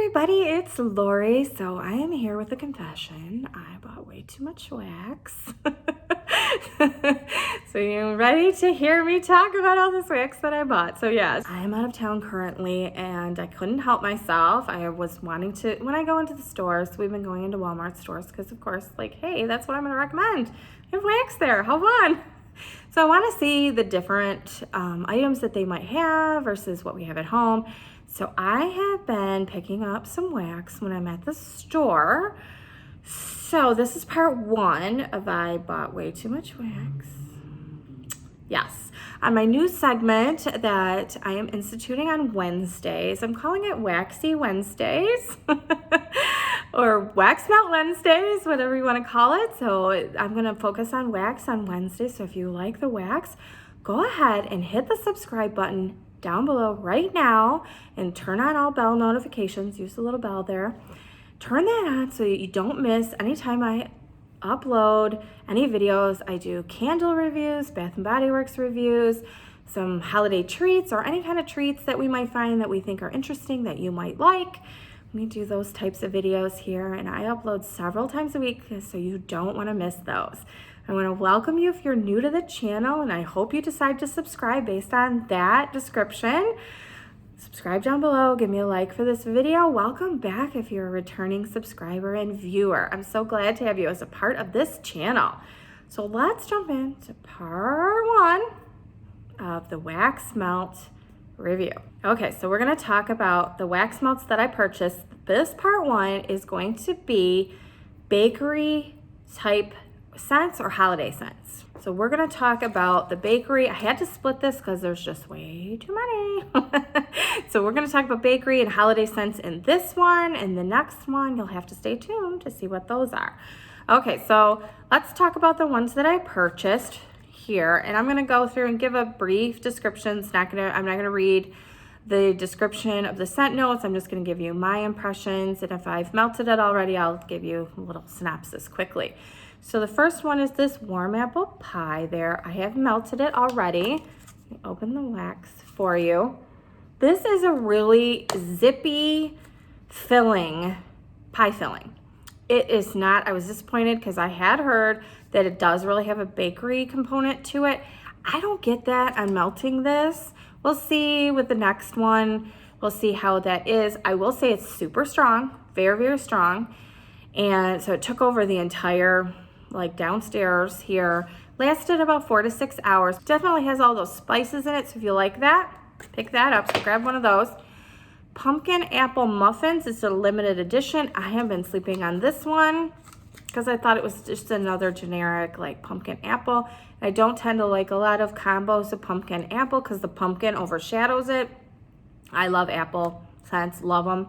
everybody, it's Lori. So I am here with a confession. I bought way too much wax. So you're ready to hear me talk about all this wax that I bought. So yes, I am out of town currently and I couldn't help myself. I was wanting to, when I go into the stores, we've been going into Walmart stores because of course, like, hey, that's what I'm gonna recommend. They have wax there, how fun. So I want to see the different items that they might have versus what we have at home. So I have been picking up some wax when I'm at the store. So this is part one of I bought way too much wax. Yes, on my new segment that I am instituting on Wednesdays, I'm calling it Waxy Wednesdays or Wax Melt Wednesdays, whatever you want to call it. So I'm going to focus on wax on Wednesday. So if you like the wax, go ahead and hit the subscribe button down below right now and turn on all bell notifications. Use the little bell there. Turn that on so you don't miss anytime I upload any videos. I do candle reviews, Bath and Body Works reviews, some holiday treats or any kind of treats that we might find that we think are interesting that you might like. We do those types of videos here and I upload several times a week, so you don't want to miss those. I want to welcome you if you're new to the channel, and I hope you decide to subscribe based on that description. Subscribe down below, give me a like for this video. Welcome back if you're a returning subscriber and viewer. I'm so glad to have you as a part of this channel. So let's jump into part one of the wax melt review. Okay, so we're going to talk about the wax melts that I purchased. This part one is going to be bakery type scents or holiday scents. So we're going to talk about the bakery. I had to split this because there's just way too many. So we're going to talk about bakery and holiday scents in this one, and the next one you'll have to stay tuned to see what those are. Okay, so let's talk about the ones that I purchased here, and I'm going to go through and give a brief description. I'm not going to read the description of the scent notes. I'm just going to give you my impressions, and if I've melted it already, I'll give you a little synopsis quickly. So the first one is this warm apple pie there. I have melted it already. Let me open the wax for you. This is a really zippy filling, pie filling. It is not, I was disappointed because I had heard that it does really have a bakery component to it. I don't get that on melting this. We'll see with the next one. We'll see how that is. I will say it's super strong, very, very strong. And so it took over the entire, like downstairs here, lasted about 4 to 6 hours. Definitely has all those spices in it. So if you like that, pick that up. So grab one of those. Pumpkin apple muffins is a limited edition. I have been sleeping on this one because I thought it was just another generic like pumpkin apple. I don't tend to like a lot of combos of pumpkin apple because the pumpkin overshadows it. I love apple scents, love them.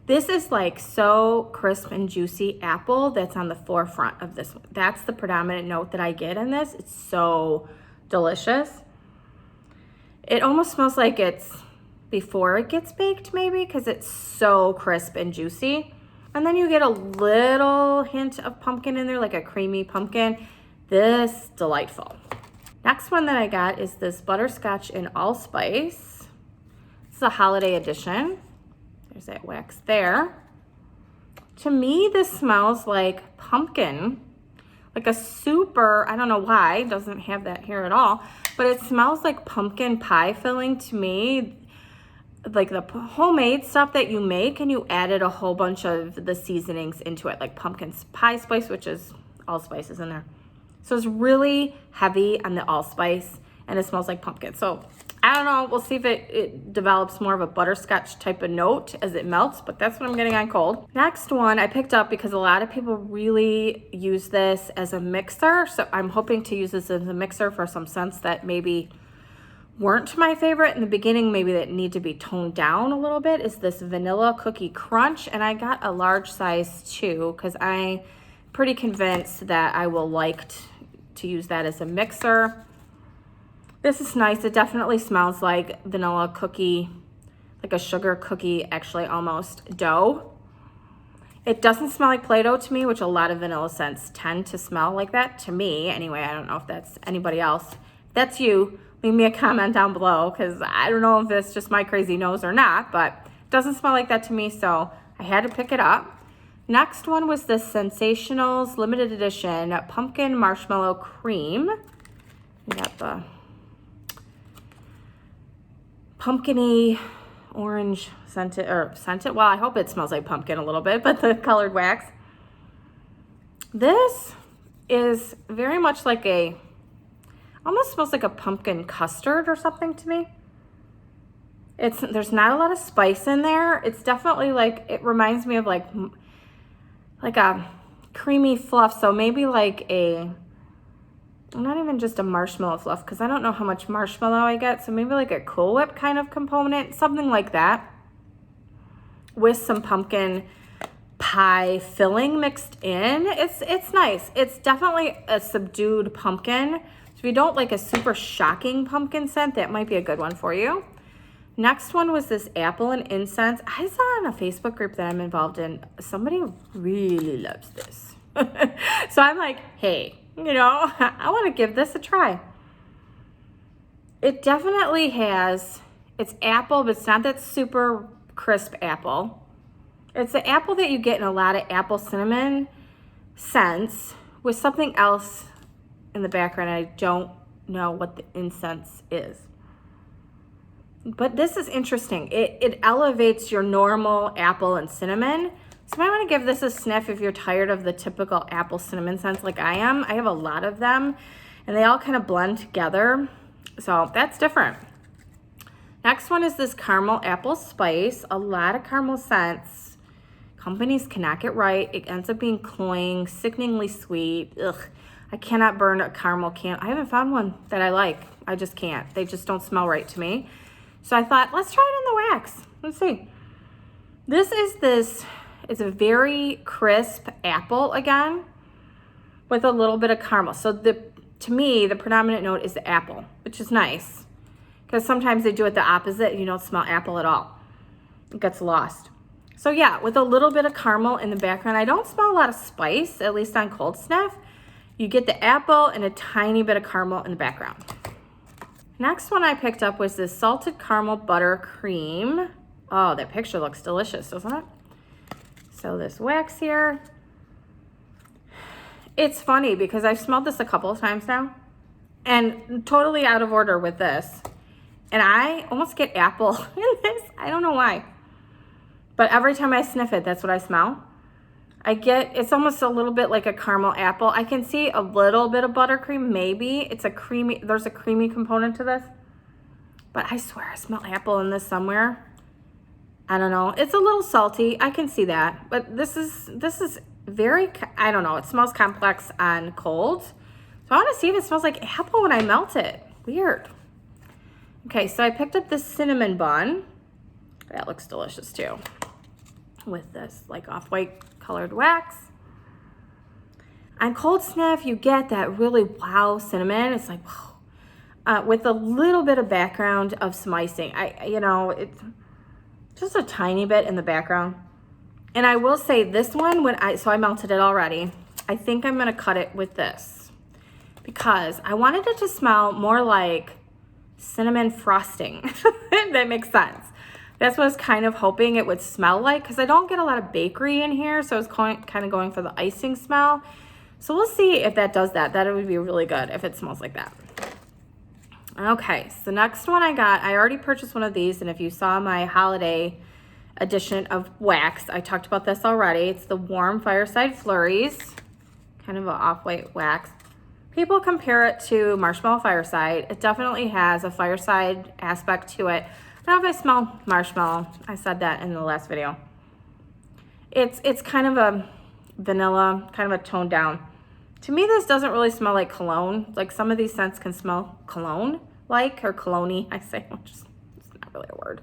This is like so crisp and juicy apple that's on the forefront of this one. That's the predominant note that I get in this. It's so delicious. It almost smells like it's before it gets baked maybe because it's so crisp and juicy. And then you get a little hint of pumpkin in there, like a creamy pumpkin. This, delightful. Next one that I got is this Butterscotch Allspice. This is a holiday edition. There's that wax there. To me, this smells like pumpkin, like a super, I don't know why, it doesn't have that here at all, but it smells like pumpkin pie filling to me, like the homemade stuff that you make and you added a whole bunch of the seasonings into it, like pumpkin pie spice, which is allspice is in there. So it's really heavy on the allspice and it smells like pumpkin. So I don't know, we'll see if it develops more of a butterscotch type of note as it melts, but that's what I'm getting on cold. Next one I picked up because a lot of people really use this as a mixer. So I'm hoping to use this as a mixer for some scents that maybe weren't my favorite in the beginning, maybe that need to be toned down a little bit, is this Vanilla Cookie Crunch. And I got a large size too because I'm pretty convinced that I will like to use that as a mixer. This is nice. It definitely smells like vanilla cookie, like a sugar cookie, actually almost dough. It doesn't smell like Play-Doh to me, which a lot of vanilla scents tend to smell like that to me. Anyway, I don't know if that's anybody else. If that's you, leave me a comment down below because I don't know if it's just my crazy nose or not, but Doesn't smell like that to me, so I had to pick it up. Next one was the ScentSationals limited edition pumpkin marshmallow cream. We got the pumpkin-y orange scented, well, I hope it smells like pumpkin a little bit, but the colored wax. This is very much like almost smells like a pumpkin custard or something to me. There's not a lot of spice in there. It's definitely like, it reminds me of like a creamy fluff. So maybe like not even just a marshmallow fluff, because I don't know how much marshmallow I get. So maybe like a Cool Whip kind of component, something like that, with some pumpkin pie filling mixed in. It's nice. It's definitely a subdued pumpkin. So if you don't like a super shocking pumpkin scent, that might be a good one for you. Next one was this Apple and Incense. I saw in a Facebook group that I'm involved in, somebody really loves this. So I'm like, hey, you know, I want to give this a try. It definitely has, it's apple, but it's not that super crisp apple. It's the apple that you get in a lot of apple cinnamon scents with something else in the background. I don't know what the incense is. But this is interesting. It elevates your normal apple and cinnamon. So you might want to give this a sniff if you're tired of the typical apple cinnamon scents like I am. I have a lot of them, and they all kind of blend together. So that's different. Next one is this caramel apple spice. A lot of caramel scents. Companies cannot get right. It ends up being cloying, sickeningly sweet. Ugh, I cannot burn a caramel can. I haven't found one that I like. I just can't. They just don't smell right to me. So I thought, let's try it in the wax. Let's see. It's a very crisp apple again with a little bit of caramel. So to me, the predominant note is the apple, which is nice, because sometimes they do it the opposite. You don't smell apple at all. It gets lost. So yeah, with a little bit of caramel in the background. I don't smell a lot of spice, at least on cold sniff. You get the apple and a tiny bit of caramel in the background. Next one I picked up was this salted caramel buttercream. Oh, that picture looks delicious, doesn't it? So this wax here. It's funny because I've smelled this a couple of times now and totally out of order with this. And I almost get apple in this. I don't know why. But every time I sniff it, that's what I smell. It's almost a little bit like a caramel apple. I can see a little bit of buttercream, maybe. There's a creamy component to this. But I swear I smell apple in this somewhere. I don't know. It's a little salty. I can see that. But this is very, I don't know. It smells complex on cold. So I want to see if it smells like apple when I melt it. Weird. Okay, so I picked up this cinnamon bun. That looks delicious too. With this like off-white colored wax. On cold sniff, you get that really wow cinnamon. It's like, wow. With a little bit of background of some icing. It's just a tiny bit in the background. And I will say this one, so I melted it already. I think I'm gonna cut it with this because I wanted it to smell more like cinnamon frosting, if that makes sense. That's what I was kind of hoping it would smell like, because I don't get a lot of bakery in here, so I was kind of going for the icing smell. So we'll see if that does that. That would be really good if it smells like that. Okay, so next one I already purchased one of these, and if you saw my holiday edition of wax, I talked about this already. It's the warm Fireside Flurries, kind of an off-white wax. People compare it to Marshmallow Fireside. It definitely has a Fireside aspect to it. I don't know if I smell marshmallow. I said that in the last video. It's kind of a vanilla, kind of a toned down. To me, this doesn't really smell like cologne. Like some of these scents can smell cologne-like or cologne-y, I say, which is not really a word.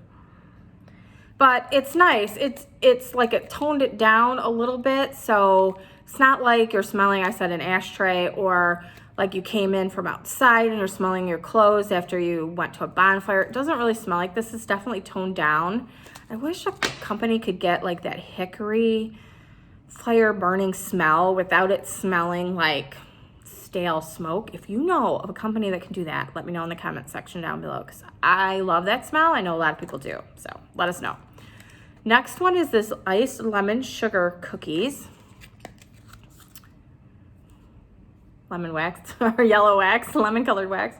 But it's nice. It's like it toned it down a little bit, so it's not like you're smelling, I said, an ashtray, or like you came in from outside and you're smelling your clothes after you went to a bonfire. It doesn't really smell like this. It's definitely toned down. I wish a company could get like that hickory fire burning smell without it smelling like stale smoke. If you know of a company that can do that, let me know in the comment section down below, because I love that smell. I know a lot of people do, so let us know. Next one is this iced lemon sugar cookies. Lemon wax or yellow wax, lemon colored wax.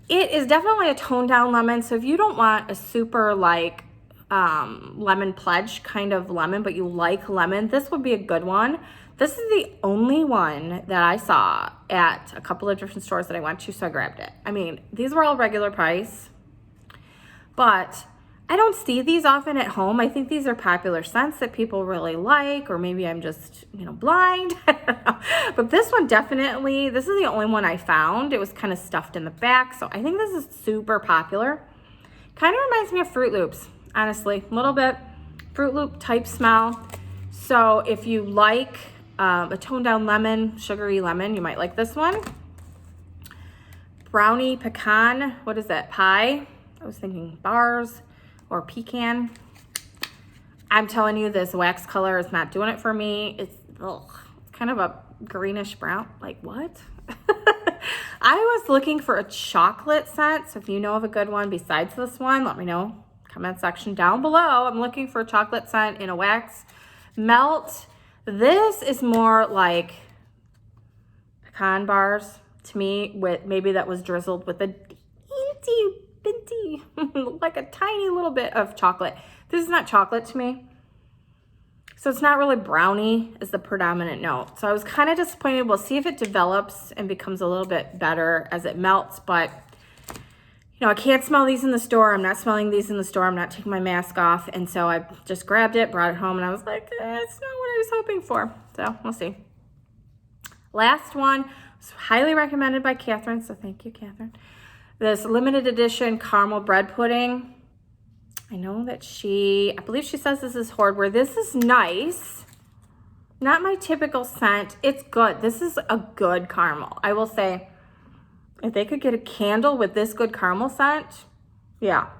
It is definitely a toned down lemon. So if you don't want a super like lemon pledge kind of lemon, but you like lemon, this would be a good one. This is the only one that I saw at a couple of different stores that I went to, so I grabbed it. I mean, these were all regular price, but I don't see these often at home. I think these are popular scents that people really like, or maybe I'm just, blind. I don't know. But this one definitely, this is the only one I found. It was kind of stuffed in the back, so I think this is super popular. Kind of reminds me of Fruit Loops, honestly. A little bit Fruit Loop type smell. So if you like a toned down lemon, sugary lemon, you might like this one. Brownie Pecan, what is that, pie? I was thinking bars or pecan. I'm telling you, this wax color is not doing it for me. It's kind of a greenish brown. Like, what? I was looking for a chocolate scent, so if you know of a good one besides this one, let me know. Comment section down below. I'm looking for a chocolate scent in a wax melt. This is more like pecan bars to me, with maybe that was drizzled with a teensy binty, like a tiny little bit of chocolate. This is not chocolate to me. So it's not really brownie is the predominant note. So I was kind of disappointed. We'll see if it develops and becomes a little bit better as it melts, but I can't smell these in the store. I'm not smelling these in the store. I'm not taking my mask off. And so I just grabbed it, brought it home, and I was like, it's not what I was hoping for. So we'll see. Last one was highly recommended by Catherine. So thank you, Catherine. This limited edition caramel bread pudding. I know that I believe she says this is hardware. This is nice. Not my typical scent. It's good. This is a good caramel. I will say, if they could get a candle with this good caramel scent, yeah.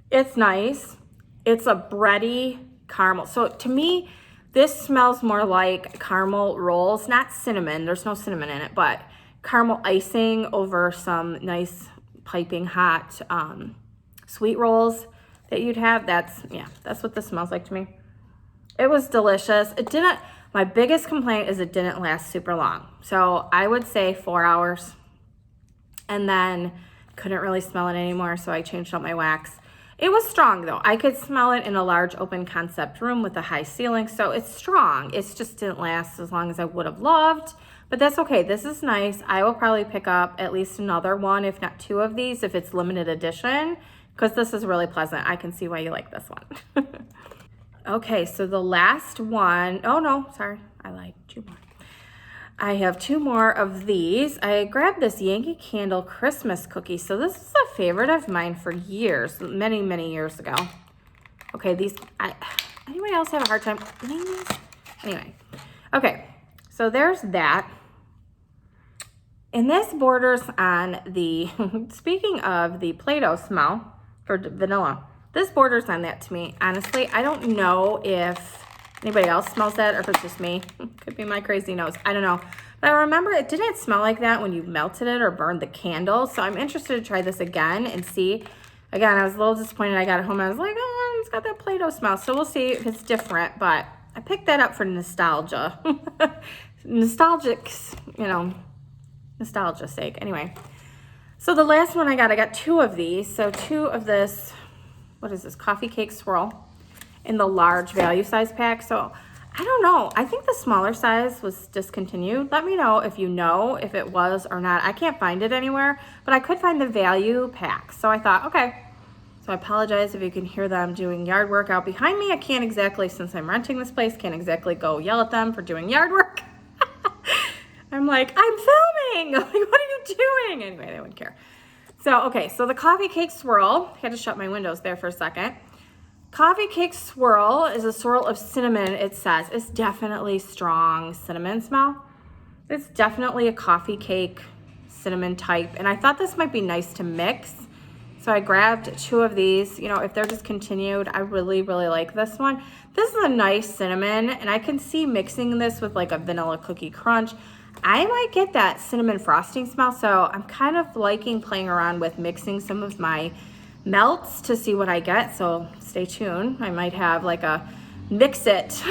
It's nice. It's a bready caramel. So to me, this smells more like caramel rolls, not cinnamon. There's no cinnamon in it, but caramel icing over some nice piping hot sweet rolls that you'd have. That's what this smells like to me. It was delicious. My biggest complaint is it didn't last super long. So I would say 4 hours. And then couldn't really smell it anymore, so I changed out my wax. It was strong though. I could smell it in a large open concept room with a high ceiling, so it's strong. It just didn't last as long as I would have loved, but that's okay. This is nice. I will probably pick up at least another one, if not 2 of these, if it's limited edition, because this is really pleasant. I can see why you like this one. Okay, so the last one, oh no, sorry, I lied, 2 more. I have 2 more of these. I grabbed this Yankee Candle Christmas cookie. So this is a favorite of mine for years, many, many years ago. Okay, anybody else have a hard time opening these? Anyway, okay, so there's that. And this borders on the, speaking of the Play-Doh smell for vanilla, this borders on that to me. Honestly, I don't know if anybody else smells that, or if it's just me. Could be my crazy nose. I don't know. But I remember it didn't smell like that when you melted it or burned the candle. So I'm interested to try this again and see. Again, I was a little disappointed. I got it home and I was like, oh, it's got that Play-Doh smell. So we'll see if it's different. But I picked that up for nostalgia. Nostalgia's sake. Anyway. So the last one I got 2 of these. So 2 of this, what is this? Coffee Cake Swirl in the large value size pack. So I don't know. I think the smaller size was discontinued. Let me know if you know if it was or not. I can't find it anywhere, but I could find the value pack. So I thought, okay. So I apologize if you can hear them doing yard work out behind me. I can't exactly, since I'm renting this place, can't exactly go yell at them for doing yard work. I'm like, I'm filming. Like, what are you doing? Anyway, they wouldn't care. So, okay. So the Coffee Cake Swirl, I had to shut my windows there for a second. Coffee Cake Swirl is a swirl of cinnamon, it says. It's definitely strong cinnamon smell. It's definitely a coffee cake cinnamon type. And I thought this might be nice to mix. So I grabbed 2 of these. If they're discontinued, I really, really like this one. This is a nice cinnamon, and I can see mixing this with like a vanilla cookie crunch. I might get that cinnamon frosting smell. So I'm kind of liking playing around with mixing some of my melts to see what I get, so stay tuned. I might have like a mix it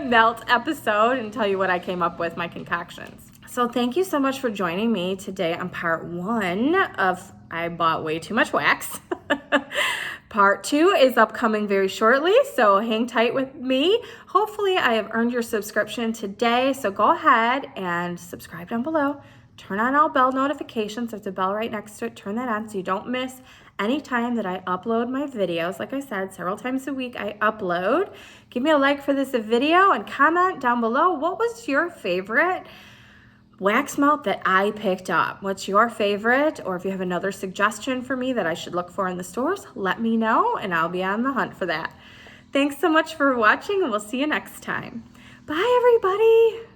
melt episode and tell you what I came up with, my concoctions. So thank you so much for joining me today on part 1 of I bought way too much wax. Part 2 is upcoming very shortly, so hang tight with me. Hopefully I have earned your subscription today, so go ahead and subscribe down below. Turn on all bell notifications. There's a bell right next to it. Turn that on so you don't miss any time that I upload my videos. Like I said, several times a week I upload. Give me a like for this video and comment down below, what was your favorite wax melt that I picked up? What's your favorite? Or if you have another suggestion for me that I should look for in the stores, let me know and I'll be on the hunt for that. Thanks so much for watching and we'll see you next time. Bye everybody.